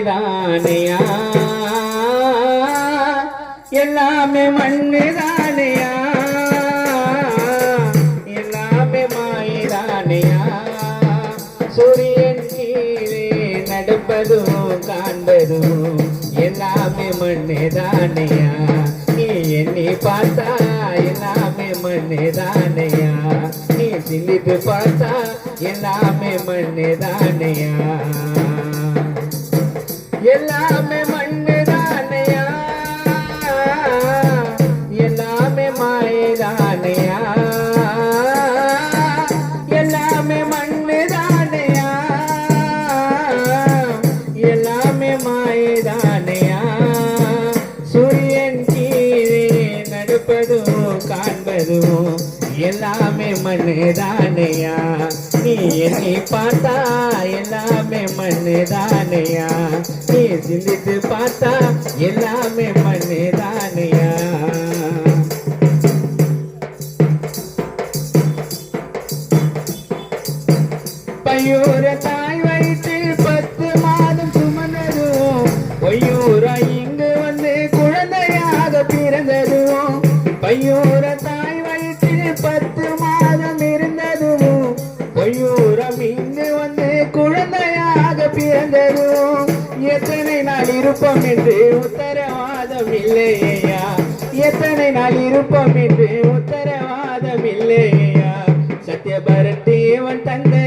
மாயதானையா எல்லாமே மண்ணுதானையா எல்லாமே மாயதானையா சூரியன் கீழே நடப்பதும் காண்பதும் எல்லாமே மண்ணுதானையா நீ எண்ணி பார்த்தா எல்லாமே மண்ணுதானையா நீ சிந்தித்து பார்த்தா எல்லாமே மண்ணுதானையா எல்லாமே மண்ணுதானையா எல்லாமே மாயதானையா எல்லாமே மண்ணுதானையா எல்லாமே மாயதானையா சூரியன் கீழே நடப்பதும் காண்பதும் எல்லாமே மண்ணுதானையா நீ என்னை பார்த்தா எல்லாமே மண்ணுதானையா நீ சிந்தித்து பார்த்தா எல்லாமே மண்ணுதானையா பையூர தாய் வயிற்று 10 மாதம் சுமந்ததும் பொய்யூரா இங்கு வந்து குழந்தையாக பிறந்ததும் பையூர தாய் வயிற்று 10 மாதம் இருந்ததும் பொய்யூரம் இங்கு வந்து குழந்தையாக பிறந்ததும் எத்தனை நாள் இருப்போம் என்று உத்தரவாதம் இல்லையா எத்தனை நாள் இருப்போம் என்று உத்தரவாதம் இல்லையா சத்யபரதேவன் தந்தை